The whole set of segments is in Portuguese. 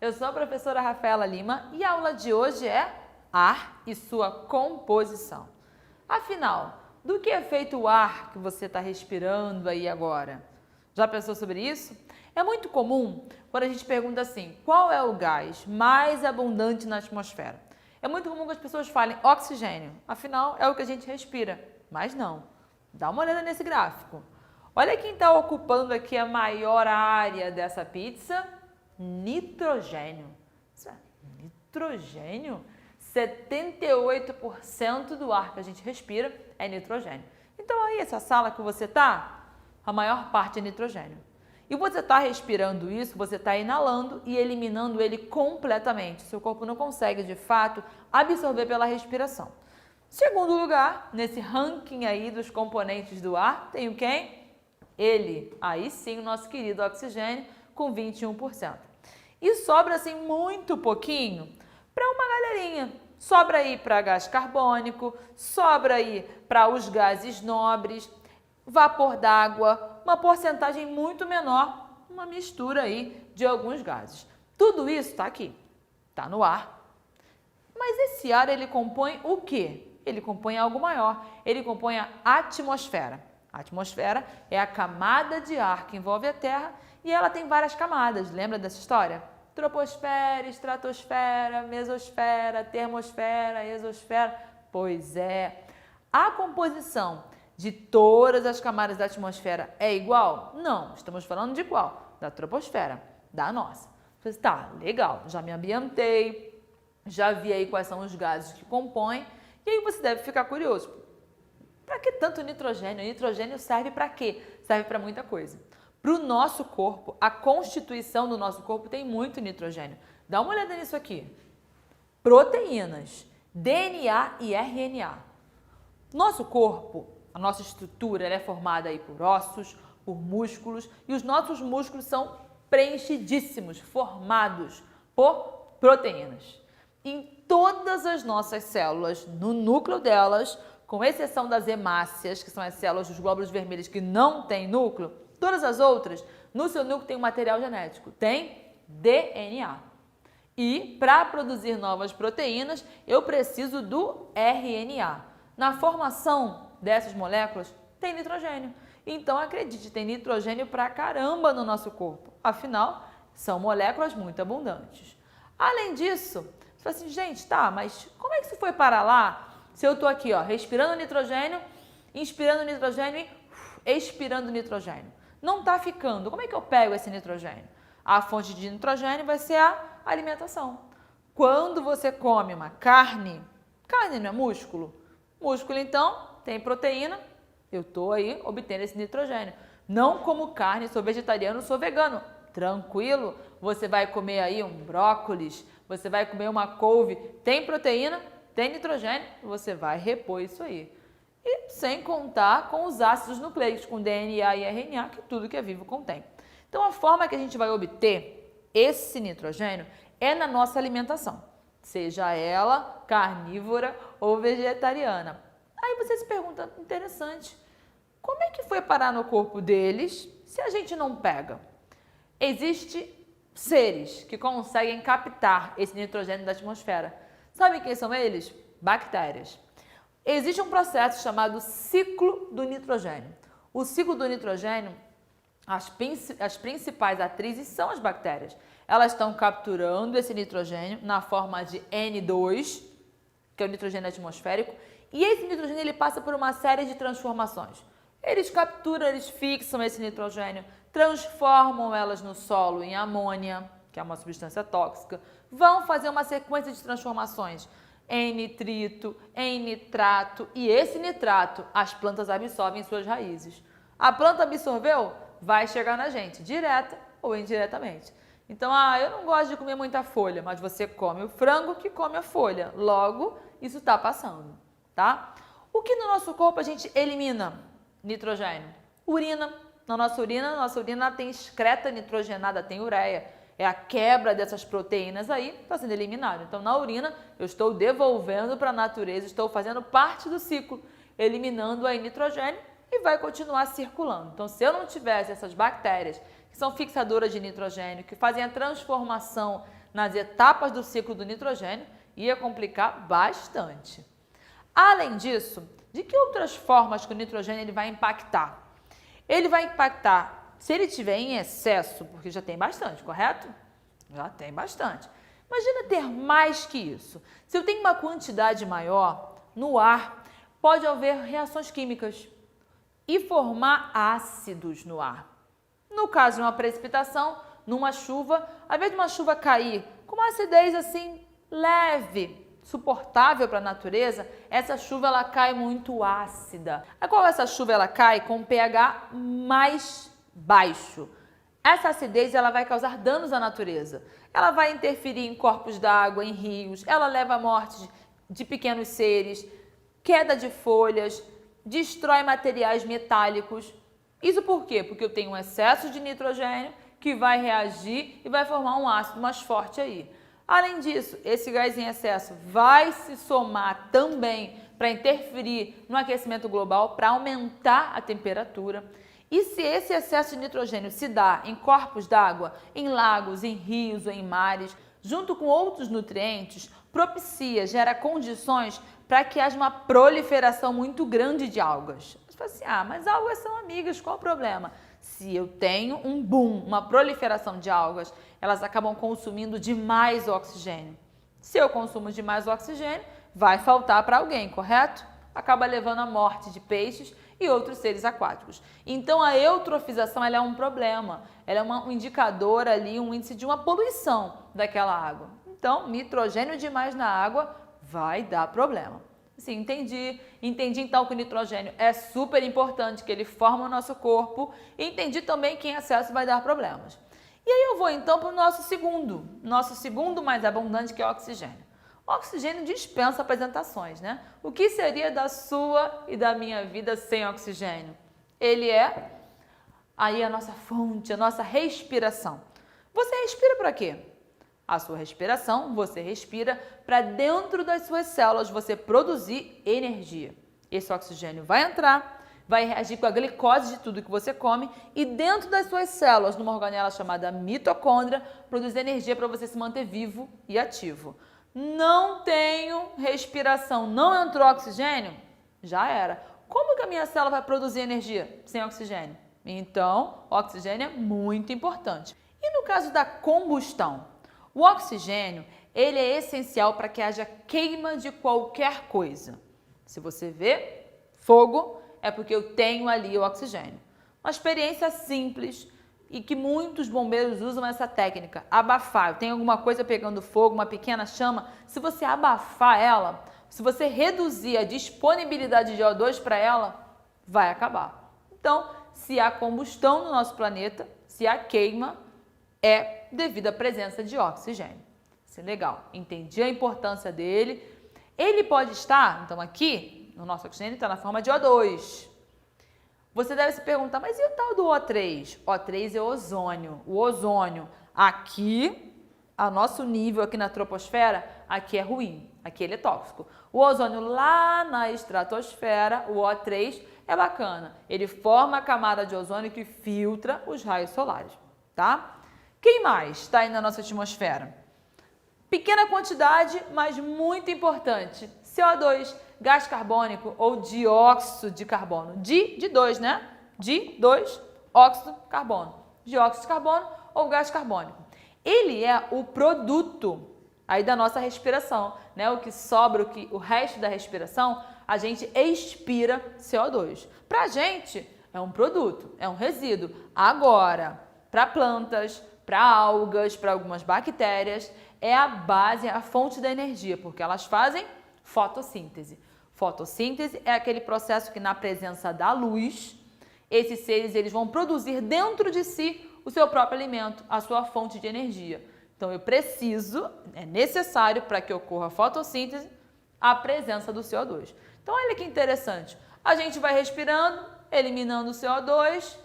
Eu sou a professora Rafaela Lima e a aula de hoje é ar e sua composição. Afinal, do que é feito o ar que você está respirando aí agora? Já pensou sobre isso? É muito comum quando a gente pergunta assim, qual é o gás mais abundante na atmosfera? É muito comum que as pessoas falem oxigênio, afinal é o que a gente respira, mas não. Dá uma olhada nesse gráfico. Olha quem está ocupando aqui a maior área dessa pizza, nitrogênio. Isso é nitrogênio? 78% do ar que a gente respira é nitrogênio. Então aí, essa sala que você está, a maior parte é nitrogênio. E você está respirando isso, você está inalando e eliminando ele completamente. Seu corpo não consegue, de fato, absorver pela respiração. Segundo lugar, nesse ranking aí dos componentes do ar, tem o quem? Ele, aí sim, o nosso querido oxigênio, com 21%. E sobra, assim, muito pouquinho para uma galerinha. Sobra aí para gás carbônico, sobra aí para os gases nobres, vapor d'água, uma porcentagem muito menor, uma mistura aí de alguns gases. Tudo isso está aqui, está no ar. Mas esse ar, ele compõe o quê? Ele compõe algo maior, ele compõe a atmosfera. A atmosfera é a camada de ar que envolve a Terra e ela tem várias camadas, lembra dessa história? Troposfera, estratosfera, mesosfera, termosfera, exosfera. Pois é, a composição de todas as camadas da atmosfera é igual? Não, estamos falando de qual? Da troposfera, da nossa. Você tá, legal, já me ambientei, já vi aí quais são os gases que compõem, e aí você deve ficar curioso. Para que tanto nitrogênio? O nitrogênio serve para quê? Serve para muita coisa. Para o nosso corpo, a constituição do nosso corpo tem muito nitrogênio. Dá uma olhada nisso aqui. Proteínas, DNA e RNA. Nosso corpo, a nossa estrutura, ela é formada aí por ossos, por músculos, e os nossos músculos são preenchidíssimos, formados por proteínas. Em todas as nossas células, no núcleo delas, com exceção das hemácias, que são as células dos glóbulos vermelhos que não têm núcleo, todas as outras, no seu núcleo tem um material genético, tem DNA. E para produzir novas proteínas, eu preciso do RNA. Na formação dessas moléculas, tem nitrogênio. Então, acredite, tem nitrogênio pra caramba no nosso corpo. Afinal, são moléculas muito abundantes. Além disso, você fala assim, gente, tá, mas como é que isso foi parar lá? Se eu tô aqui, ó, respirando nitrogênio, inspirando nitrogênio e expirando nitrogênio. Não tá ficando. Como é que eu pego esse nitrogênio? A fonte de nitrogênio vai ser a alimentação. Quando você come uma carne, carne não é músculo? Músculo, então, tem proteína, eu tô aí obtendo esse nitrogênio. Não como carne, sou vegetariano, sou vegano. Tranquilo, você vai comer aí um brócolis, você vai comer uma couve, tem proteína, tem nitrogênio, você vai repor isso aí. E sem contar com os ácidos nucleicos, com DNA e RNA, que tudo que é vivo contém. Então, a forma que a gente vai obter esse nitrogênio é na nossa alimentação, seja ela carnívora ou vegetariana. Aí você se pergunta, interessante, como é que foi parar no corpo deles se a gente não pega? Existem seres que conseguem captar esse nitrogênio da atmosfera. Sabe quem são eles? Bactérias. Existe um processo chamado ciclo do nitrogênio. O ciclo do nitrogênio, as principais atrizes são as bactérias. Elas estão capturando esse nitrogênio na forma de N2, que é o nitrogênio atmosférico, e esse nitrogênio ele passa por uma série de transformações. Eles capturam, eles fixam esse nitrogênio, transformam elas no solo em amônia, que é uma substância tóxica, vão fazer uma sequência de transformações em nitrito, em nitrato, e esse nitrato as plantas absorvem em suas raízes. A planta absorveu, vai chegar na gente, direta ou indiretamente. Então, eu não gosto de comer muita folha, mas você come o frango que come a folha. Logo, isso está passando, tá? O que no nosso corpo a gente elimina? Nitrogênio. Urina. Na nossa urina tem excreta nitrogenada, tem ureia. É a quebra dessas proteínas aí, está sendo eliminado. Então, na urina, eu estou devolvendo para a natureza, estou fazendo parte do ciclo, eliminando aí nitrogênio e vai continuar circulando. Então, se eu não tivesse essas bactérias, que são fixadoras de nitrogênio, que fazem a transformação nas etapas do ciclo do nitrogênio, ia complicar bastante. Além disso, de que outras formas que o nitrogênio ele vai impactar? Ele vai impactar, se ele tiver em excesso, porque já tem bastante, correto? Já tem bastante. Imagina ter mais que isso. Se eu tenho uma quantidade maior, no ar pode haver reações químicas e formar ácidos no ar. No caso de uma precipitação, numa chuva, ao invés de uma chuva cair com uma acidez assim leve, suportável para a natureza, essa chuva ela cai muito ácida. Qual essa chuva ela cai com um pH mais baixo. Essa acidez ela vai causar danos à natureza. Ela vai interferir em corpos d'água, em rios, ela leva à morte de pequenos seres, queda de folhas, destrói materiais metálicos. Isso por quê? Porque eu tenho um excesso de nitrogênio que vai reagir e vai formar um ácido mais forte aí. Além disso, esse gás em excesso vai se somar também para interferir no aquecimento global, para aumentar a temperatura. E se esse excesso de nitrogênio se dá em corpos d'água, em lagos, em rios ou em mares, junto com outros nutrientes, propicia, gera condições para que haja uma proliferação muito grande de algas. Você fala assim, mas algas são amigas, qual o problema? Se eu tenho um boom, uma proliferação de algas, elas acabam consumindo demais oxigênio. Se eu consumo demais oxigênio, vai faltar para alguém, correto? Acaba levando à morte de peixes e outros seres aquáticos. Então a eutrofização ela é um problema, ela é um indicador ali, um índice de uma poluição daquela água. Então, nitrogênio demais na água vai dar problema. Sim, entendi então que o nitrogênio é super importante, que ele forma o nosso corpo, e entendi também que em excesso vai dar problemas. E aí eu vou então para o nosso segundo mais abundante, que é o oxigênio. O oxigênio dispensa apresentações, né? O que seria da sua e da minha vida sem oxigênio? Ele é aí a nossa fonte, a nossa respiração. Você respira para quê? A sua respiração, você respira para dentro das suas células você produzir energia. Esse oxigênio vai entrar, vai reagir com a glicose de tudo que você come e dentro das suas células, numa organela chamada mitocôndria, produz energia para você se manter vivo e ativo. Não tenho respiração, não entrou oxigênio? Já era. Como que a minha célula vai produzir energia sem oxigênio? Então, o oxigênio é muito importante. E no caso da combustão? O oxigênio, ele é essencial para que haja queima de qualquer coisa. Se você vê fogo, é porque eu tenho ali o oxigênio. Uma experiência simples e que muitos bombeiros usam essa técnica, abafar. Tem alguma coisa pegando fogo, uma pequena chama, se você abafar ela, se você reduzir a disponibilidade de O2 para ela, vai acabar. Então, se há combustão no nosso planeta, se há queima, é devido à presença de oxigênio. Isso é legal. Entendi a importância dele. Ele pode estar, então aqui, no nosso oxigênio, está na forma de O2. Você deve se perguntar, mas e o tal do O3? O3 é ozônio. O ozônio aqui, a nosso nível aqui na troposfera, aqui é ruim, aqui ele é tóxico. O ozônio lá na estratosfera, o O3, é bacana. Ele forma a camada de ozônio que filtra os raios solares, tá? Quem mais está aí na nossa atmosfera? Pequena quantidade, mas muito importante. CO2, gás carbônico ou dióxido de carbono. De 2, né? De óxido de carbono. Dióxido de carbono ou gás carbônico. Ele é o produto aí da nossa respiração, né? O que sobra, o resto da respiração, a gente expira CO2. Para a gente é um produto, é um resíduo. Agora, para plantas, para algas, para algumas bactérias, é a base, a fonte da energia, porque elas fazem fotossíntese. Fotossíntese é aquele processo que na presença da luz, esses seres eles vão produzir dentro de si o seu próprio alimento, a sua fonte de energia. Então eu preciso, é necessário para que ocorra a fotossíntese, a presença do CO2. Então olha que interessante, a gente vai respirando, eliminando o CO2,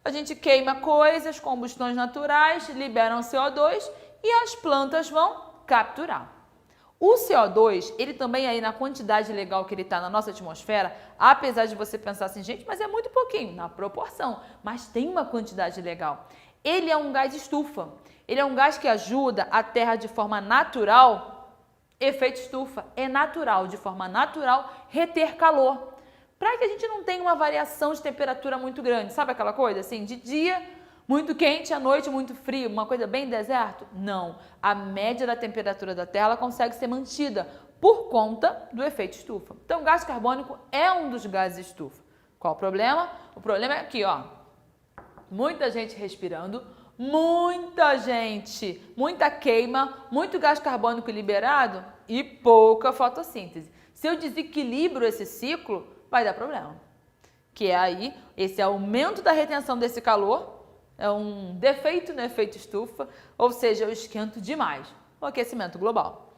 a gente queima coisas, combustões naturais, liberam CO2 e as plantas vão capturar. O CO2, ele também aí na quantidade legal que ele está na nossa atmosfera, apesar de você pensar assim, gente, mas é muito pouquinho, na proporção, mas tem uma quantidade legal. Ele é um gás estufa. Ele é um gás que ajuda a Terra de forma natural, efeito estufa, é natural, de forma natural, reter calor. Para que a gente não tenha uma variação de temperatura muito grande. Sabe aquela coisa assim, de dia muito quente, à noite muito frio, uma coisa bem deserto? Não. A média da temperatura da Terra ela consegue ser mantida por conta do efeito estufa. Então, o gás carbônico é um dos gases estufa. Qual o problema? O problema é aqui, ó. Muita gente respirando, muita queima, muito gás carbônico liberado e pouca fotossíntese. Se eu desequilibro esse ciclo, vai dar problema. Que é aí, esse aumento da retenção desse calor, é um defeito no efeito estufa, ou seja, eu esquento demais, o aquecimento global.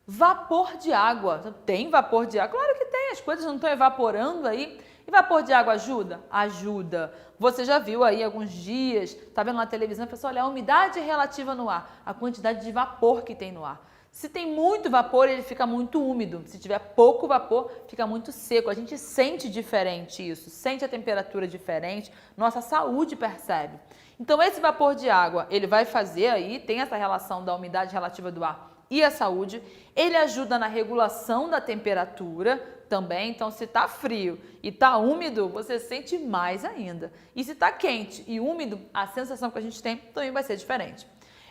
Vapor de água. Tem vapor de água? Claro que tem, as coisas não estão evaporando aí. E vapor de água ajuda? Ajuda. Você já viu aí alguns dias, tá vendo na televisão, a pessoa olha a umidade relativa no ar, a quantidade de vapor que tem no ar. Se tem muito vapor, ele fica muito úmido. Se tiver pouco vapor, fica muito seco. A gente sente diferente isso, sente a temperatura diferente, nossa saúde percebe. Então, esse vapor de água, ele vai fazer aí, tem essa relação da umidade relativa do ar e a saúde. Ele ajuda na regulação da temperatura também. Então, se está frio e está úmido, você sente mais ainda. E se está quente e úmido, a sensação que a gente tem também vai ser diferente.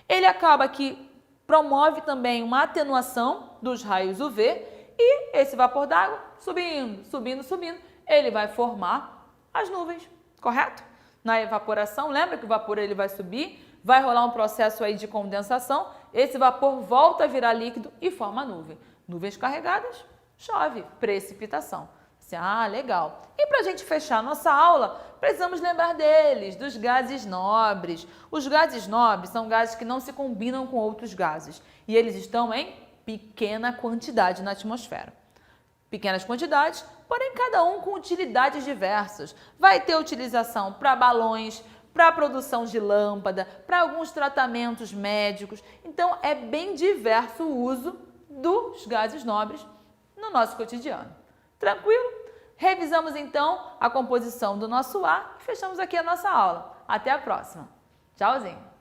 Ele acaba que promove também uma atenuação dos raios UV e esse vapor d'água subindo, ele vai formar as nuvens, correto? Na evaporação, lembra que o vapor ele vai subir, vai rolar um processo aí de condensação, esse vapor volta a virar líquido e forma a nuvem. Nuvens carregadas, chove, precipitação. Ah, legal. E para a gente fechar nossa aula, precisamos lembrar deles, dos gases nobres. Os gases nobres são gases que não se combinam com outros gases e eles estão em pequena quantidade na atmosfera. Pequenas quantidades, porém cada um com utilidades diversas. Vai ter utilização para balões, para a produção de lâmpada, para alguns tratamentos médicos. Então é bem diverso o uso dos gases nobres no nosso cotidiano. Tranquilo? Revisamos então a composição do nosso ar e fechamos aqui a nossa aula. Até a próxima. Tchauzinho!